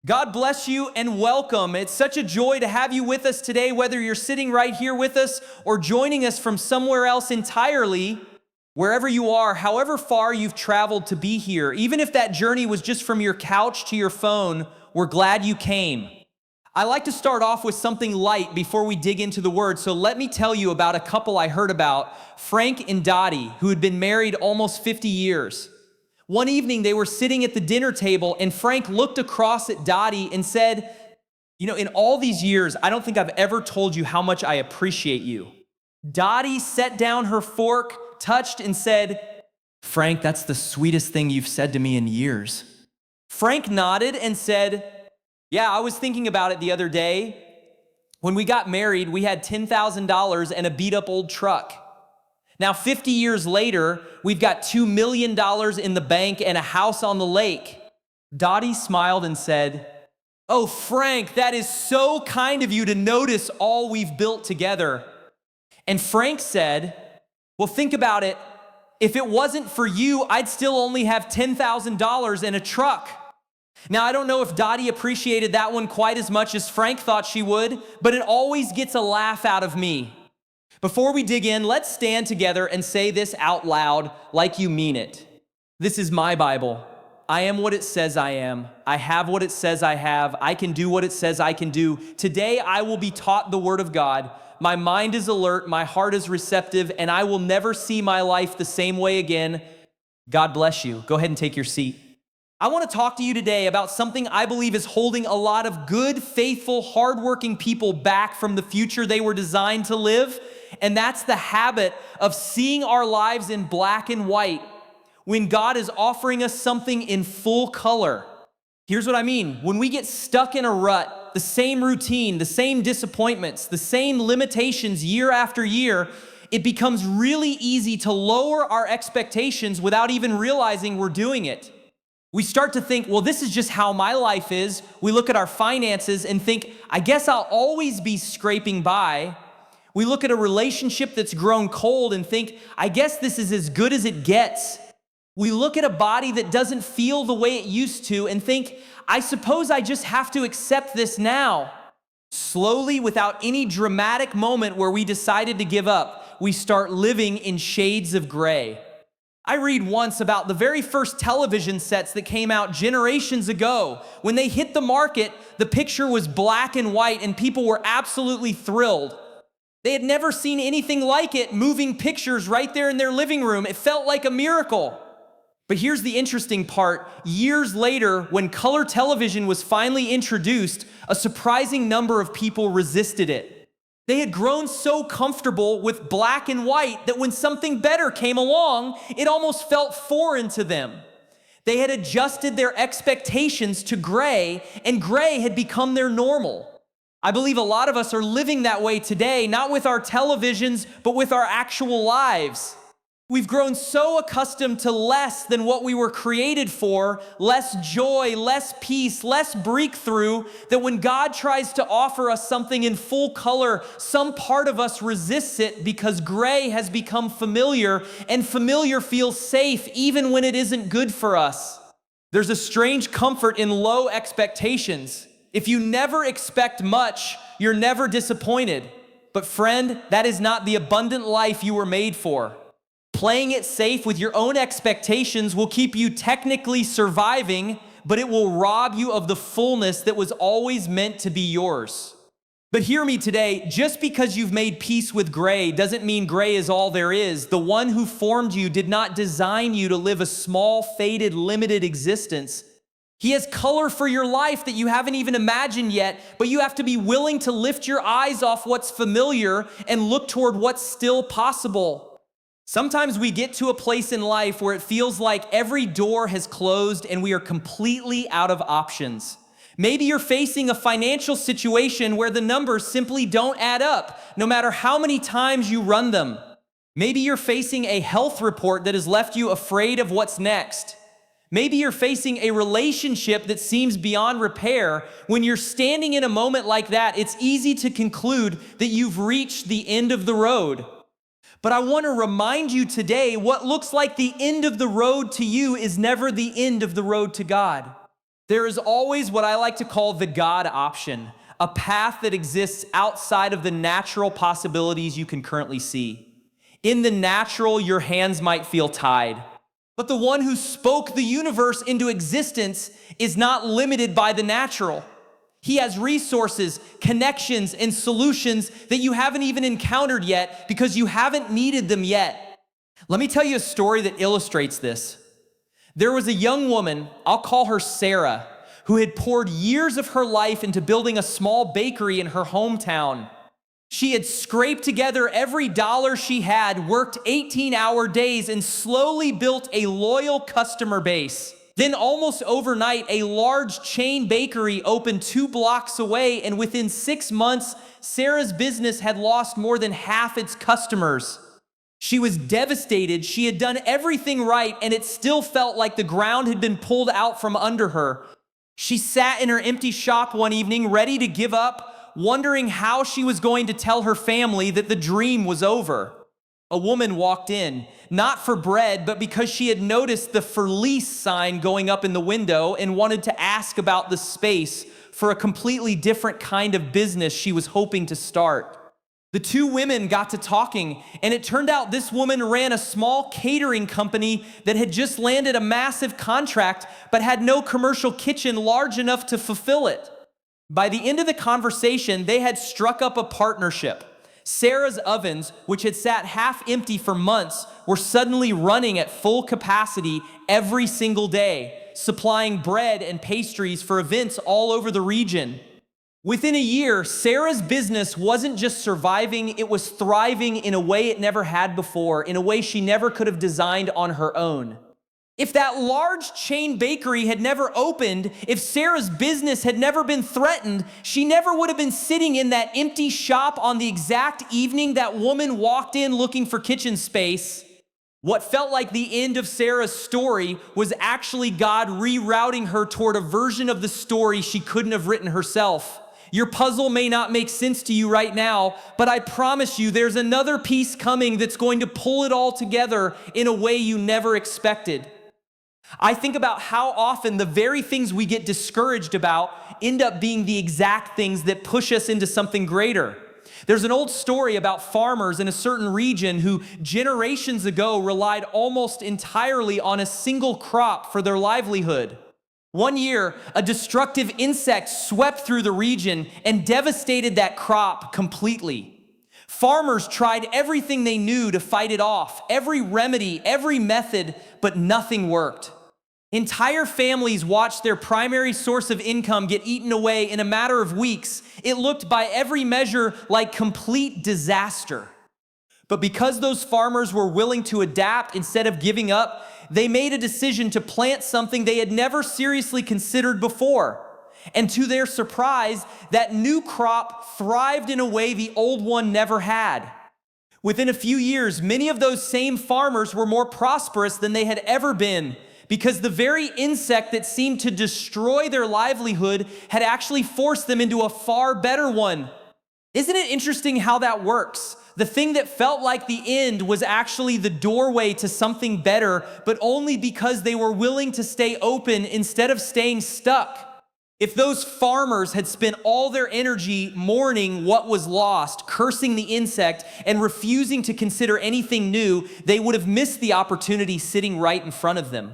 God bless you and welcome. It's such a joy to have you with us today, whether you're sitting right here with us or joining us from somewhere else entirely. Wherever you are, however far you've traveled to be here, even if that journey was just from your couch to your phone, we're glad you came. I like to start off with something light before we dig into the word, so let me tell you about a couple I heard about, Frank and Dottie, who had been married almost 50 years. One evening, they were sitting at the dinner table, and Frank looked across at Dottie and said, in all these years, I don't think I've ever told you how much I appreciate you. Dottie set down her fork, touched, and said, Frank, that's the sweetest thing you've said to me in years. Frank nodded and said, yeah, I was thinking about it the other day. When we got married, we had $10,000 and a beat-up old truck. Now, 50 years later, we've got $2 million in the bank and a house on the lake. Dottie smiled and said, oh, Frank, that is so kind of you to notice all we've built together. And Frank said, well, think about it. If it wasn't for you, I'd still only have $10,000 and a truck. Now, I don't know if Dottie appreciated that one quite as much as Frank thought she would, but it always gets a laugh out of me. Before we dig in, let's stand together and say this out loud like you mean it. This is my Bible. I am what it says I am. I have what it says I have. I can do what it says I can do. Today, I will be taught the Word of God. My mind is alert, my heart is receptive, and I will never see my life the same way again. God bless you. Go ahead and take your seat. I want to talk to you today about something I believe is holding a lot of good, faithful, hardworking people back from the future they were designed to live. And that's the habit of seeing our lives in black and white when God is offering us something in full color. Here's what I mean. When we get stuck in a rut, the same routine, the same disappointments, the same limitations year after year, it becomes really easy to lower our expectations without even realizing we're doing it. We start to think, well, this is just how my life is. We look at our finances and think, I guess I'll always be scraping by. We look at a relationship that's grown cold and think, I guess this is as good as it gets. We look at a body that doesn't feel the way it used to and think, I suppose I just have to accept this now. Slowly, without any dramatic moment where we decided to give up, we start living in shades of gray. I read once about the very first television sets that came out generations ago. When they hit the market, the picture was black and white and people were absolutely thrilled. They had never seen anything like it, moving pictures right there in their living room. It felt like a miracle. But here's the interesting part. Years later, when color television was finally introduced, a surprising number of people resisted it. They had grown so comfortable with black and white that when something better came along, it almost felt foreign to them. They had adjusted their expectations to gray, and gray had become their normal. I believe a lot of us are living that way today, not with our televisions, but with our actual lives. We've grown so accustomed to less than what we were created for, less joy, less peace, less breakthrough, that when God tries to offer us something in full color, some part of us resists it because gray has become familiar, and familiar feels safe even when it isn't good for us. There's a strange comfort in low expectations. If you never expect much, you're never disappointed. But friend, that is not the abundant life you were made for. Playing it safe with your own expectations will keep you technically surviving, but it will rob you of the fullness that was always meant to be yours. But hear me today, just because you've made peace with gray doesn't mean gray is all there is. The one who formed you did not design you to live a small, faded, limited existence. He has color for your life that you haven't even imagined yet, but you have to be willing to lift your eyes off what's familiar and look toward what's still possible. Sometimes we get to a place in life where it feels like every door has closed and we are completely out of options. Maybe you're facing a financial situation where the numbers simply don't add up, no matter how many times you run them. Maybe you're facing a health report that has left you afraid of what's next. Maybe you're facing a relationship that seems beyond repair. When you're standing in a moment like that, it's easy to conclude that you've reached the end of the road. But I want to remind you today, what looks like the end of the road to you is never the end of the road to God. There is always what I like to call the God option, a path that exists outside of the natural possibilities you can currently see. In the natural, your hands might feel tied. But the one who spoke the universe into existence is not limited by the natural. He has resources, connections, and solutions that you haven't even encountered yet because you haven't needed them yet. Let me tell you a story that illustrates this. There was a young woman, I'll call her Sarah, who had poured years of her life into building a small bakery in her hometown. She had scraped together every dollar she had, worked 18-hour days, and slowly built a loyal customer base. Then almost overnight, a large chain bakery opened 2 blocks away, and within 6 months, Sarah's business had lost more than half its customers. She was devastated. She had done everything right, and it still felt like the ground had been pulled out from under her. She sat in her empty shop one evening, ready to give up, wondering how she was going to tell her family that the dream was over. A woman walked in, not for bread, but because she had noticed the for lease sign going up in the window and wanted to ask about the space for a completely different kind of business she was hoping to start. The 2 women got to talking, and it turned out this woman ran a small catering company that had just landed a massive contract but had no commercial kitchen large enough to fulfill it. By the end of the conversation, they had struck up a partnership. Sarah's ovens, which had sat half empty for months, were suddenly running at full capacity every single day, supplying bread and pastries for events all over the region. Within a year, Sarah's business wasn't just surviving, it was thriving in a way it never had before, in a way she never could have designed on her own. If that large chain bakery had never opened, if Sarah's business had never been threatened, she never would have been sitting in that empty shop on the exact evening that woman walked in looking for kitchen space. What felt like the end of Sarah's story was actually God rerouting her toward a version of the story she couldn't have written herself. Your puzzle may not make sense to you right now, but I promise you there's another piece coming that's going to pull it all together in a way you never expected. I think about how often the very things we get discouraged about end up being the exact things that push us into something greater. There's an old story about farmers in a certain region who generations ago relied almost entirely on a single crop for their livelihood. One year, a destructive insect swept through the region and devastated that crop completely. Farmers tried everything they knew to fight it off, every remedy, every method, but nothing worked. Entire families watched their primary source of income get eaten away in a matter of weeks. It looked by every measure like complete disaster. But because those farmers were willing to adapt instead of giving up, they made a decision to plant something they had never seriously considered before. And to their surprise, that new crop thrived in a way the old one never had. Within a few years, many of those same farmers were more prosperous than they had ever been, because the very insect that seemed to destroy their livelihood had actually forced them into a far better one. Isn't it interesting how that works? The thing that felt like the end was actually the doorway to something better, but only because they were willing to stay open instead of staying stuck. If those farmers had spent all their energy mourning what was lost, cursing the insect, and refusing to consider anything new, they would have missed the opportunity sitting right in front of them.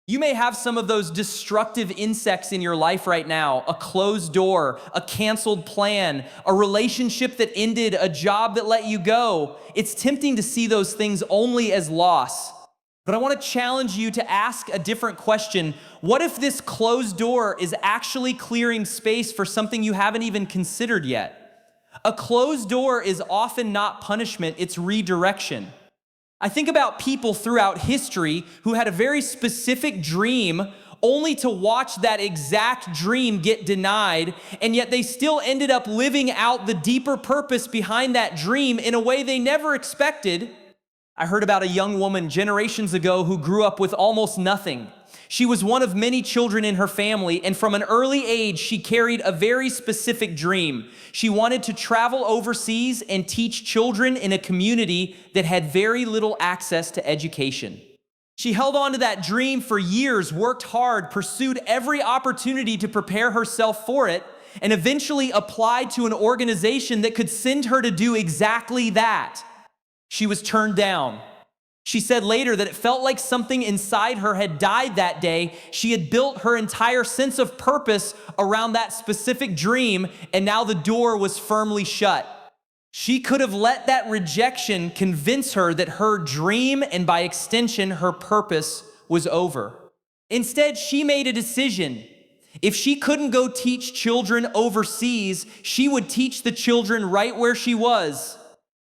You may have some of those destructive insects in your life right now, a closed door, a canceled plan, a relationship that ended, a job that let you go. It's tempting to see those things only as loss. But I want to challenge you to ask a different question. What if this closed door is actually clearing space for something you haven't even considered yet? A closed door is often not punishment, it's redirection. I think about people throughout history who had a very specific dream only to watch that exact dream get denied, and yet they still ended up living out the deeper purpose behind that dream in a way they never expected. I heard about a young woman generations ago who grew up with almost nothing. She was one of many children in her family, and from an early age, she carried a very specific dream. She wanted to travel overseas and teach children in a community that had very little access to education. She held on to that dream for years, worked hard, pursued every opportunity to prepare herself for it, and eventually applied to an organization that could send her to do exactly that. She was turned down. She said later that it felt like something inside her had died that day. She had built her entire sense of purpose around that specific dream, and now the door was firmly shut. She could have let that rejection convince her that her dream, and by extension, her purpose, was over. Instead, she made a decision. If she couldn't go teach children overseas, she would teach the children right where she was.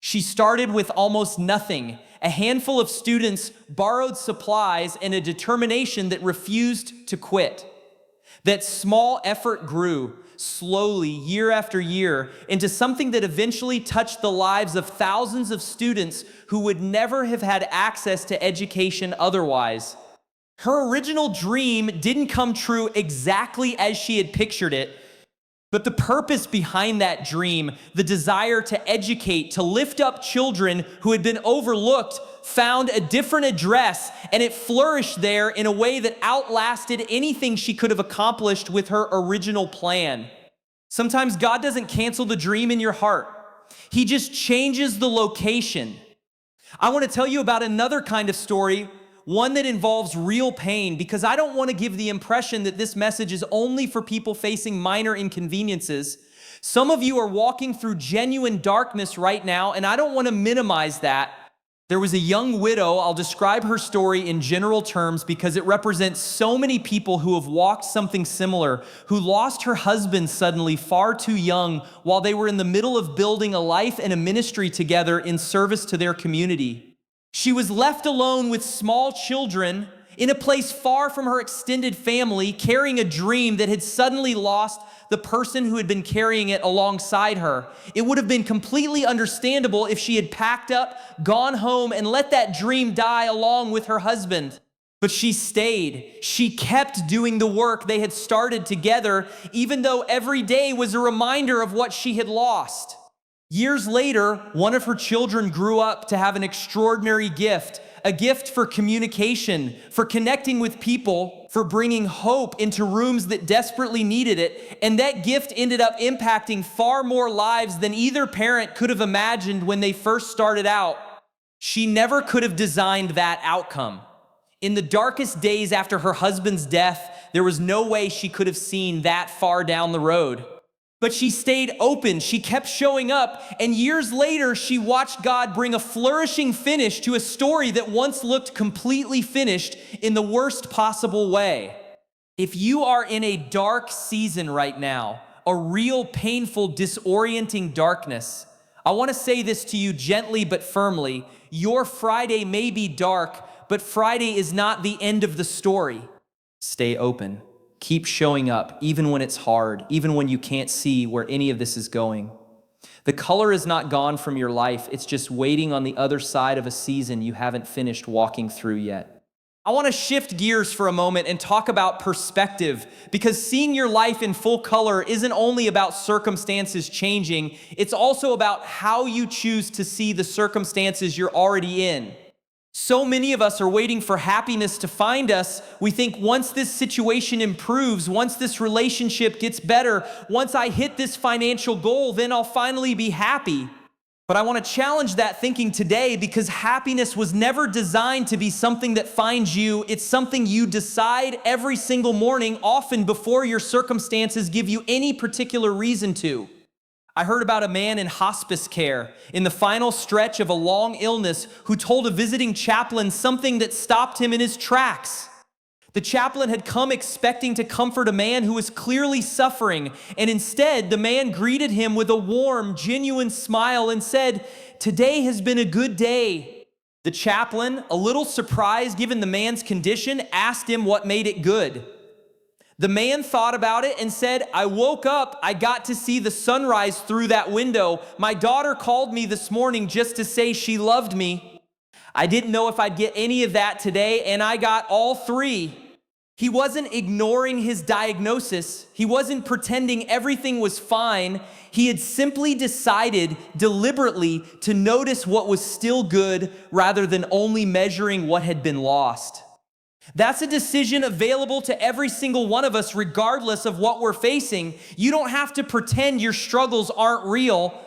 She started with almost nothing, a handful of students, borrowed supplies, and a determination that refused to quit. That small effort grew slowly, year after year, into something that eventually touched the lives of thousands of students who would never have had access to education otherwise. Her original dream didn't come true exactly as she had pictured it, but the purpose behind that dream, the desire to educate, to lift up children who had been overlooked, found a different address, and it flourished there in a way that outlasted anything she could have accomplished with her original plan. Sometimes God doesn't cancel the dream in your heart. He just changes the location. I want to tell you about another kind of story, one that involves real pain, because I don't want to give the impression that this message is only for people facing minor inconveniences. Some of you are walking through genuine darkness right now, and I don't want to minimize that. There was a young widow. I'll describe her story in general terms because it represents so many people who have walked something similar, who lost her husband suddenly far too young while they were in the middle of building a life and a ministry together in service to their community. She was left alone with small children in a place far from her extended family, carrying a dream that had suddenly lost the person who had been carrying it alongside her. It would have been completely understandable if she had packed up, gone home, and let that dream die along with her husband. But she stayed. She kept doing the work they had started together, even though every day was a reminder of what she had lost. Years later, one of her children grew up to have an extraordinary gift, a gift for communication, for connecting with people, for bringing hope into rooms that desperately needed it. And that gift ended up impacting far more lives than either parent could have imagined when they first started out. She never could have designed that outcome. In the darkest days after her husband's death, there was no way she could have seen that far down the road. But she stayed open, she kept showing up, and years later, she watched God bring a flourishing finish to a story that once looked completely finished in the worst possible way. If you are in a dark season right now, a real painful, disorienting darkness, I want to say this to you gently but firmly. Your Friday may be dark, but Friday is not the end of the story. Stay open. Keep showing up, even when it's hard, even when you can't see where any of this is going. The color is not gone from your life. It's just waiting on the other side of a season you haven't finished walking through yet. I want to shift gears for a moment and talk about perspective, because seeing your life in full color isn't only about circumstances changing, it's also about how you choose to see the circumstances you're already in. So many of us are waiting for happiness to find us. We think once this situation improves, once this relationship gets better, once I hit this financial goal, then I'll finally be happy. But I want to challenge that thinking today, because happiness was never designed to be something that finds you. It's something you decide every single morning, often before your circumstances give you any particular reason to. I heard about a man in hospice care in the final stretch of a long illness who told a visiting chaplain something that stopped him in his tracks. The chaplain had come expecting to comfort a man who was clearly suffering, and instead the man greeted him with a warm, genuine smile and said, "Today has been a good day." The chaplain, a little surprised given the man's condition, asked him what made it good. The man thought about it and said, "I woke up, I got to see the sunrise through that window. My daughter called me this morning just to say she loved me. I didn't know if I'd get any of that today, and I got all three." He wasn't ignoring his diagnosis. He wasn't pretending everything was fine. He had simply decided deliberately to notice what was still good rather than only measuring what had been lost. That's a decision available to every single one of us, regardless of what we're facing. You don't have to pretend your struggles aren't real,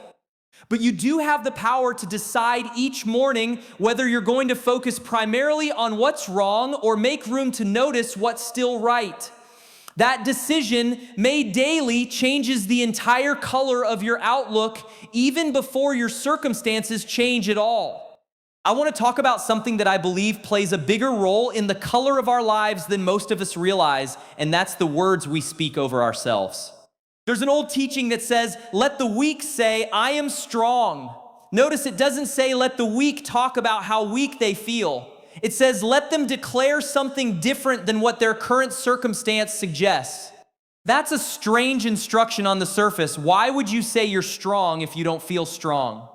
but you do have the power to decide each morning whether you're going to focus primarily on what's wrong or make room to notice what's still right. That decision, made daily, changes the entire color of your outlook, even before your circumstances change at all. I want to talk about something that I believe plays a bigger role in the color of our lives than most of us realize, and that's the words we speak over ourselves. There's an old teaching that says, let the weak say, I am strong. Notice it doesn't say, let the weak talk about how weak they feel. It says, let them declare something different than what their current circumstance suggests. That's a strange instruction on the surface. Why would you say you're strong if you don't feel strong?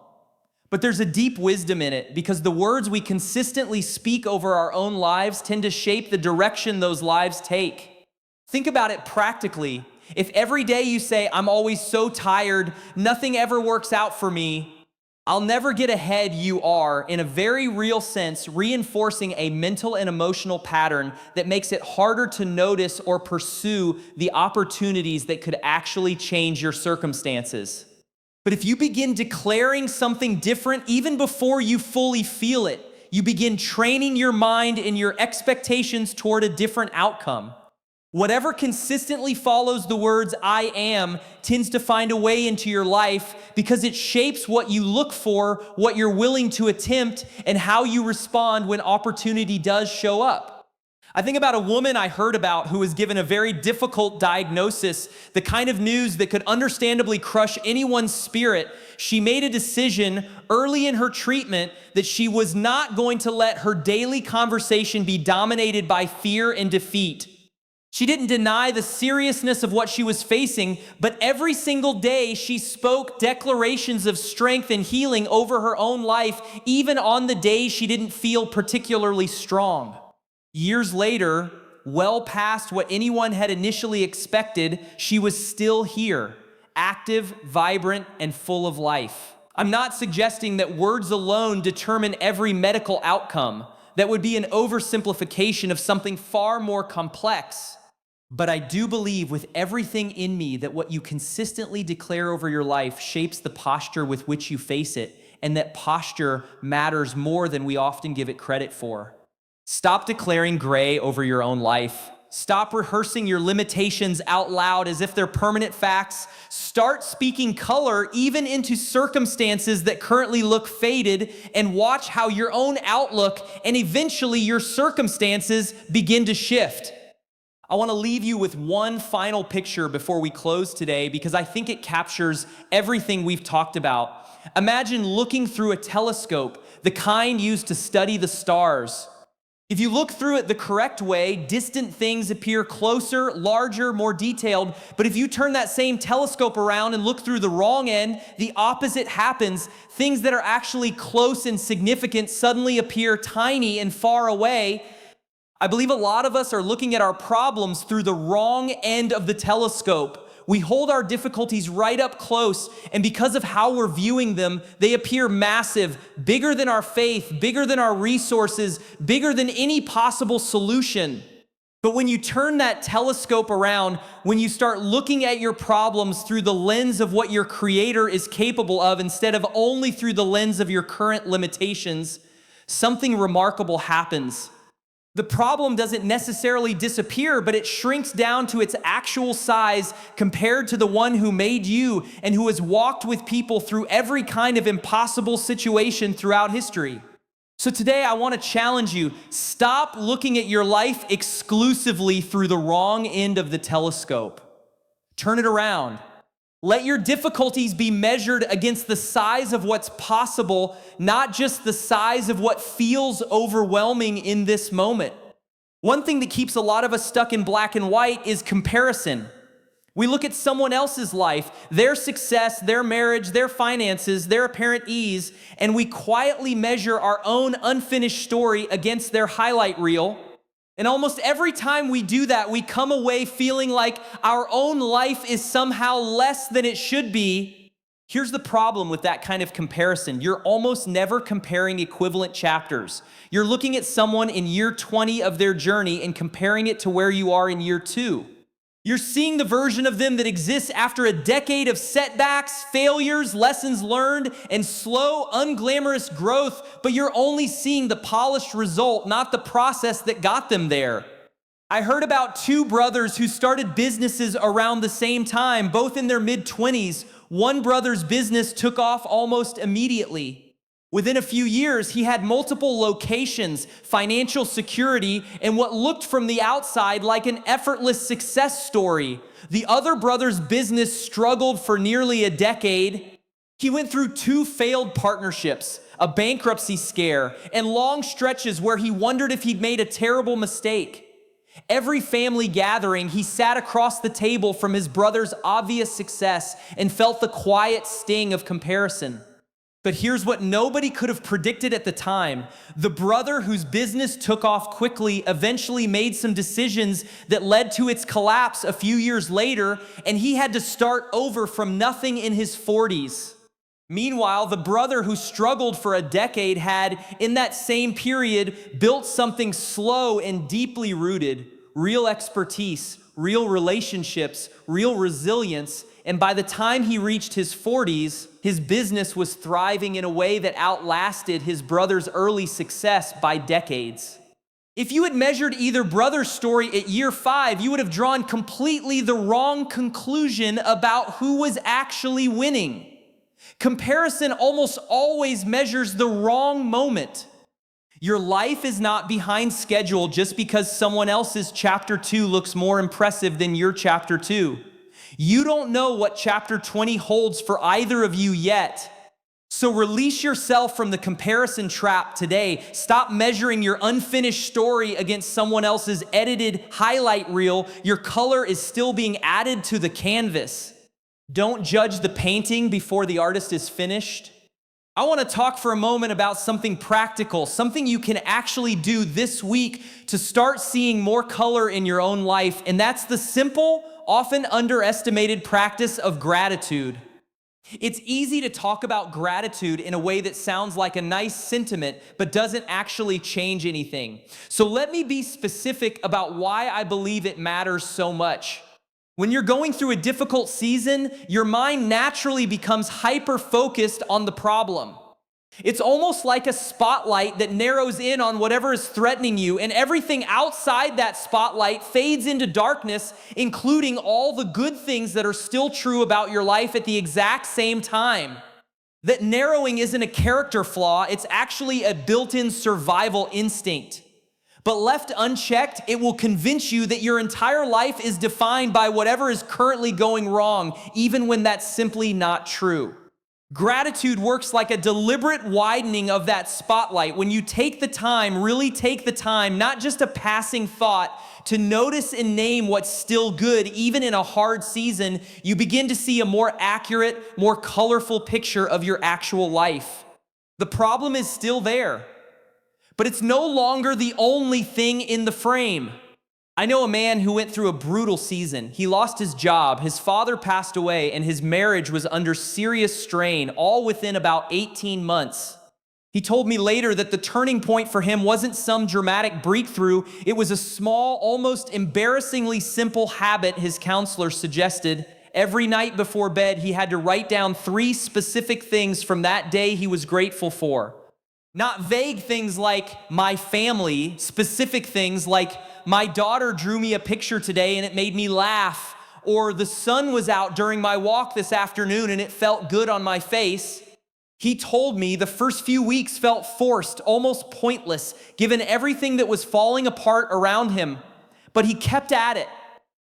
But there's a deep wisdom in it, because the words we consistently speak over our own lives tend to shape the direction those lives take. Think about it practically. If every day you say, I'm always so tired, nothing ever works out for me, I'll never get ahead, you are, in a very real sense, reinforcing a mental and emotional pattern that makes it harder to notice or pursue the opportunities that could actually change your circumstances. But if you begin declaring something different even before you fully feel it, you begin training your mind and your expectations toward a different outcome. Whatever consistently follows the words I am tends to find a way into your life because it shapes what you look for, what you're willing to attempt, and how you respond when opportunity does show up. I think about a woman I heard about who was given a very difficult diagnosis, the kind of news that could understandably crush anyone's spirit. She made a decision early in her treatment that she was not going to let her daily conversation be dominated by fear and defeat. She didn't deny the seriousness of what she was facing, but every single day she spoke declarations of strength and healing over her own life, even on the days she didn't feel particularly strong. Years later, well past what anyone had initially expected, she was still here, active, vibrant, and full of life. I'm not suggesting that words alone determine every medical outcome. That would be an oversimplification of something far more complex. But I do believe with everything in me that what you consistently declare over your life shapes the posture with which you face it, and that posture matters more than we often give it credit for. Stop declaring gray over your own life. Stop rehearsing your limitations out loud as if they're permanent facts. Start speaking color even into circumstances that currently look faded, and watch how your own outlook and eventually your circumstances begin to shift. I want to leave you with one final picture before we close today because I think it captures everything we've talked about. Imagine looking through a telescope, the kind used to study the stars. If you look through it the correct way, distant things appear closer, larger, more detailed. But if you turn that same telescope around and look through the wrong end, the opposite happens. Things that are actually close and significant suddenly appear tiny and far away. I believe a lot of us are looking at our problems through the wrong end of the telescope. We hold our difficulties right up close, and because of how we're viewing them, they appear massive, bigger than our faith, bigger than our resources, bigger than any possible solution. But when you turn that telescope around, when you start looking at your problems through the lens of what your Creator is capable of instead of only through the lens of your current limitations, something remarkable happens. The problem doesn't necessarily disappear, but it shrinks down to its actual size compared to the one who made you and who has walked with people through every kind of impossible situation throughout history. So today I want to challenge you, stop looking at your life exclusively through the wrong end of the telescope. Turn it around. Let your difficulties be measured against the size of what's possible, not just the size of what feels overwhelming in this moment. One thing that keeps a lot of us stuck in black and white is comparison. We look at someone else's life, their success, their marriage, their finances, their apparent ease, and we quietly measure our own unfinished story against their highlight reel. And almost every time we do that, we come away feeling like our own life is somehow less than it should be. Here's the problem with that kind of comparison. You're almost never comparing equivalent chapters. You're looking at someone in year 20 of their journey and comparing it to where you are in year 2. You're seeing the version of them that exists after a decade of setbacks, failures, lessons learned, and slow, unglamorous growth, but you're only seeing the polished result, not the process that got them there. I heard about 2 brothers who started businesses around the same time, both in their mid-20s. One brother's business took off almost immediately. Within a few years, he had multiple locations, financial security, and what looked from the outside like an effortless success story. The other brother's business struggled for nearly a decade. He went through 2 failed partnerships, a bankruptcy scare, and long stretches where he wondered if he'd made a terrible mistake. Every family gathering, he sat across the table from his brother's obvious success and felt the quiet sting of comparison. But here's what nobody could have predicted at the time. The brother whose business took off quickly eventually made some decisions that led to its collapse a few years later, and he had to start over from nothing in his 40s. Meanwhile, the brother who struggled for a decade had, in that same period, built something slow and deeply rooted, real expertise, real relationships, real resilience, and by the time he reached his 40s, his business was thriving in a way that outlasted his brother's early success by decades. If you had measured either brother's story at year 5, you would have drawn completely the wrong conclusion about who was actually winning. Comparison almost always measures the wrong moment. Your life is not behind schedule just because someone else's chapter 2 looks more impressive than your chapter 2. You don't know what chapter 20 holds for either of you yet. So release yourself from the comparison trap today. Stop measuring your unfinished story against someone else's edited highlight reel. Your color is still being added to the canvas. Don't judge the painting before the artist is finished. I want to talk for a moment about something practical, something you can actually do this week to start seeing more color in your own life, and that's the simple, often underestimated practice of gratitude. It's easy to talk about gratitude in a way that sounds like a nice sentiment, but doesn't actually change anything. So let me be specific about why I believe it matters so much. When you're going through a difficult season, your mind naturally becomes hyper-focused on the problem. It's almost like a spotlight that narrows in on whatever is threatening you, and everything outside that spotlight fades into darkness, including all the good things that are still true about your life at the exact same time. That narrowing isn't a character flaw, it's actually a built-in survival instinct. But left unchecked, it will convince you that your entire life is defined by whatever is currently going wrong, even when that's simply not true. Gratitude works like a deliberate widening of that spotlight. When you take the time, really take the time, not just a passing thought, to notice and name what's still good, even in a hard season, you begin to see a more accurate, more colorful picture of your actual life. The problem is still there, but it's no longer the only thing in the frame. I know a man who went through a brutal season. He lost his job, his father passed away, and his marriage was under serious strain, all within about 18 months. He told me later that the turning point for him wasn't some dramatic breakthrough. It was a small, almost embarrassingly simple habit his counselor suggested. Every night before bed, he had to write down 3 specific things from that day he was grateful for. Not vague things like my family, specific things like my daughter drew me a picture today and it made me laugh, or the sun was out during my walk this afternoon and it felt good on my face. He told me the first few weeks felt forced, almost pointless, given everything that was falling apart around him, but he kept at it.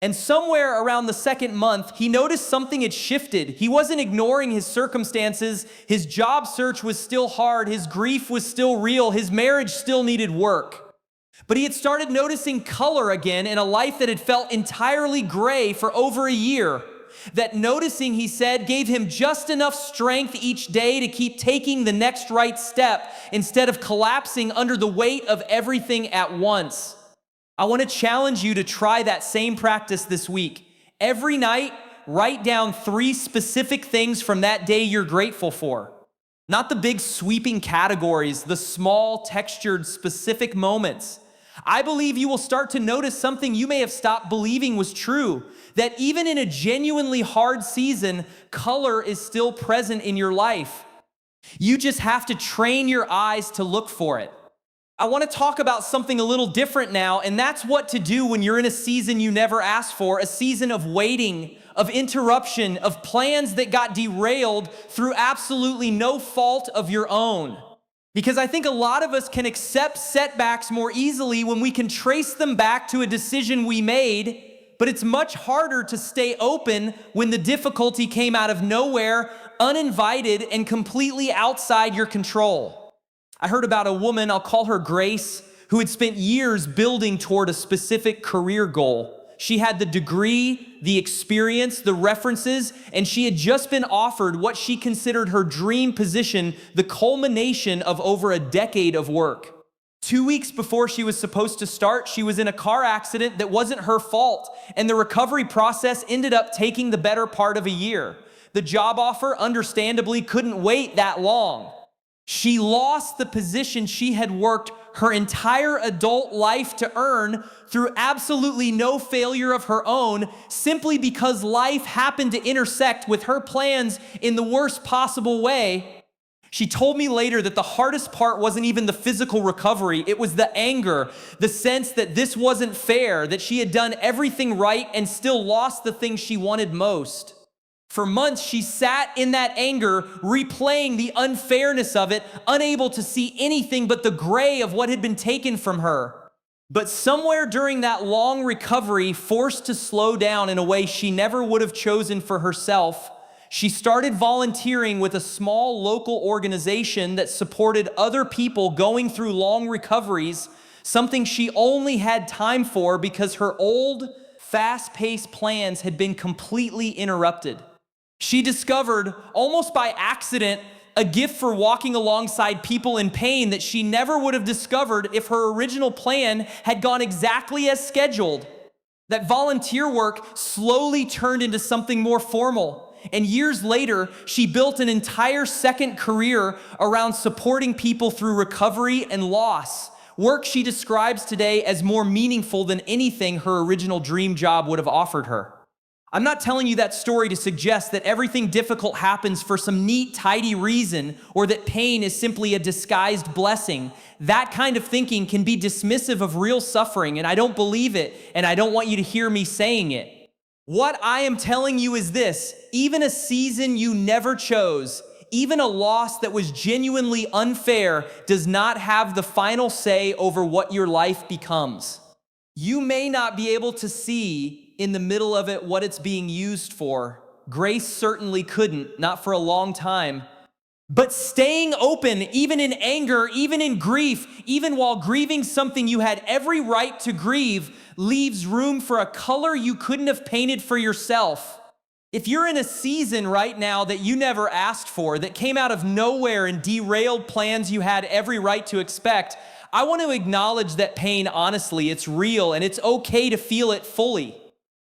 And somewhere around the 2nd month, he noticed something had shifted. He wasn't ignoring his circumstances. His job search was still hard. His grief was still real. His marriage still needed work. But he had started noticing color again in a life that had felt entirely gray for over a year. That noticing, he said, gave him just enough strength each day to keep taking the next right step instead of collapsing under the weight of everything at once. I want to challenge you to try that same practice this week. Every night, write down 3 specific things from that day you're grateful for. Not the big sweeping categories, the small, textured, specific moments. I believe you will start to notice something you may have stopped believing was true, that even in a genuinely hard season, color is still present in your life. You just have to train your eyes to look for it. I want to talk about something a little different now, and that's what to do when you're in a season you never asked for, a season of waiting, of interruption, of plans that got derailed through absolutely no fault of your own. Because I think a lot of us can accept setbacks more easily when we can trace them back to a decision we made, but it's much harder to stay open when the difficulty came out of nowhere, uninvited, and completely outside your control. I heard about a woman, I'll call her Grace, who had spent years building toward a specific career goal. She had the degree, the experience, the references, and she had just been offered what she considered her dream position, the culmination of over a decade of work. 2 weeks before she was supposed to start, she was in a car accident that wasn't her fault, and the recovery process ended up taking the better part of a year. The job offer, understandably, couldn't wait that long. She lost the position she had worked her entire adult life to earn through absolutely no failure of her own, simply because life happened to intersect with her plans in the worst possible way. She told me later that the hardest part wasn't even the physical recovery, it was the anger, the sense that this wasn't fair, that she had done everything right and still lost the thing she wanted most. For months, she sat in that anger, replaying the unfairness of it, unable to see anything but the gray of what had been taken from her. But somewhere during that long recovery, forced to slow down in a way she never would have chosen for herself, she started volunteering with a small local organization that supported other people going through long recoveries, something she only had time for because her old, fast-paced plans had been completely interrupted. She discovered, almost by accident, a gift for walking alongside people in pain that she never would have discovered if her original plan had gone exactly as scheduled. That volunteer work slowly turned into something more formal. And years later, she built an entire second career around supporting people through recovery and loss. Work she describes today as more meaningful than anything her original dream job would have offered her. I'm not telling you that story to suggest that everything difficult happens for some neat, tidy reason, or that pain is simply a disguised blessing. That kind of thinking can be dismissive of real suffering, and I don't believe it, and I don't want you to hear me saying it. What I am telling you is this: even a season you never chose, even a loss that was genuinely unfair, does not have the final say over what your life becomes. You may not be able to see in the middle of it what it's being used for. Grace certainly couldn't, not for a long time. But staying open, even in anger, even in grief, even while grieving something you had every right to grieve, leaves room for a color you couldn't have painted for yourself. If you're in a season right now that you never asked for, that came out of nowhere and derailed plans you had every right to expect, I want to acknowledge that pain honestly. It's real, and it's okay to feel it fully.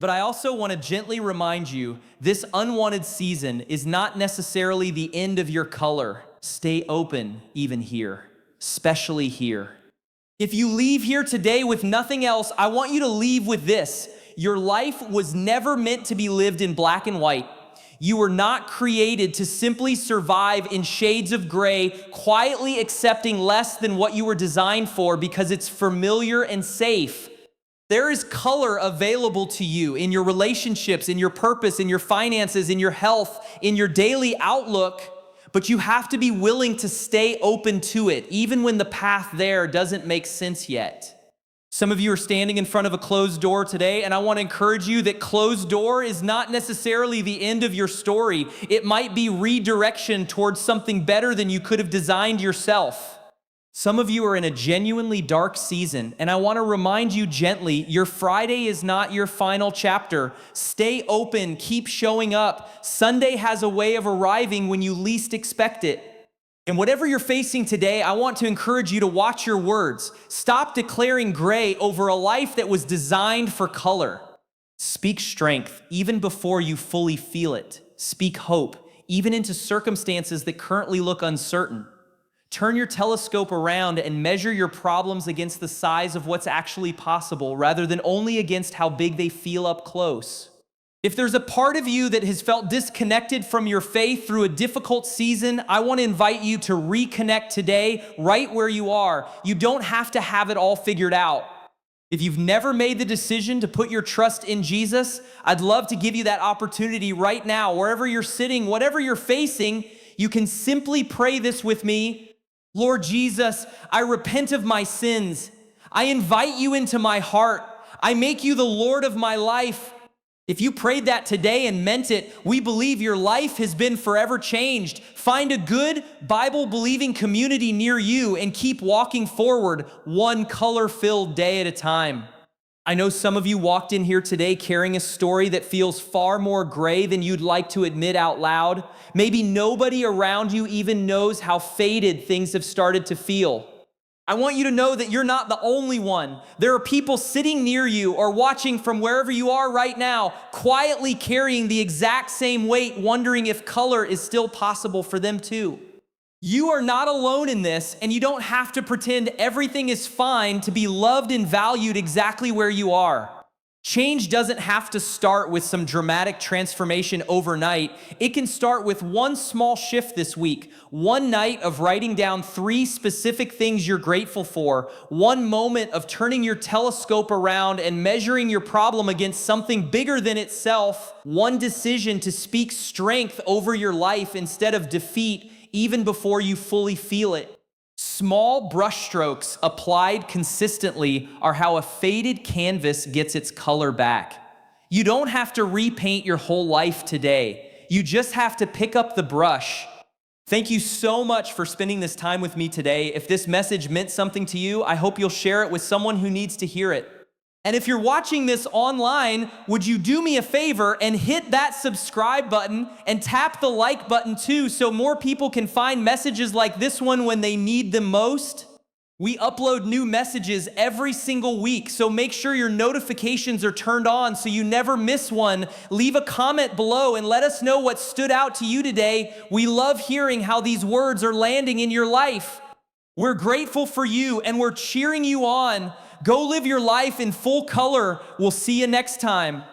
But I also want to gently remind you, this unwanted season is not necessarily the end of your color. Stay open even here, especially here. If you leave here today with nothing else, I want you to leave with this: your life was never meant to be lived in black and white. You were not created to simply survive in shades of gray, quietly accepting less than what you were designed for because it's familiar and safe. There is color available to you in your relationships, in your purpose, in your finances, in your health, in your daily outlook, but you have to be willing to stay open to it, even when the path there doesn't make sense yet. Some of you are standing in front of a closed door today, and I want to encourage you that closed door is not necessarily the end of your story. It might be redirection towards something better than you could have designed yourself. Some of you are in a genuinely dark season, and I want to remind you gently, your Friday is not your final chapter. Stay open, keep showing up. Sunday has a way of arriving when you least expect it. And whatever you're facing today, I want to encourage you to watch your words. Stop declaring gray over a life that was designed for color. Speak strength even before you fully feel it. Speak hope even into circumstances that currently look uncertain. Turn your telescope around and measure your problems against the size of what's actually possible rather than only against how big they feel up close. If there's a part of you that has felt disconnected from your faith through a difficult season, I want to invite you to reconnect today right where you are. You don't have to have it all figured out. If you've never made the decision to put your trust in Jesus, I'd love to give you that opportunity right now. Wherever you're sitting, whatever you're facing, you can simply pray this with me. Lord Jesus, I repent of my sins. I invite you into my heart. I make you the Lord of my life. If you prayed that today and meant it, we believe your life has been forever changed. Find a good Bible-believing community near you and keep walking forward one color-filled day at a time. I know some of you walked in here today carrying a story that feels far more gray than you'd like to admit out loud. Maybe nobody around you even knows how faded things have started to feel. I want you to know that you're not the only one. There are people sitting near you or watching from wherever you are right now, quietly carrying the exact same weight, wondering if color is still possible for them too. You are not alone in this, and you don't have to pretend everything is fine to be loved and valued exactly where you are. Change doesn't have to start with some dramatic transformation overnight. It can start with one small shift this week, one night of writing down 3 specific things you're grateful for, one moment of turning your telescope around and measuring your problem against something bigger than itself, one decision to speak strength over your life instead of defeat even before you fully feel it. Small brushstrokes applied consistently are how a faded canvas gets its color back. You don't have to repaint your whole life today. You just have to pick up the brush. Thank you so much for spending this time with me today. If this message meant something to you, I hope you'll share it with someone who needs to hear it. And if you're watching this online, would you do me a favor and hit that subscribe button and tap the like button too so more people can find messages like this one when they need them most? We upload new messages every single week, so make sure your notifications are turned on so you never miss one. Leave a comment below and let us know what stood out to you today. We love hearing how these words are landing in your life. We're grateful for you and we're cheering you on. Go live your life in full color. We'll see you next time.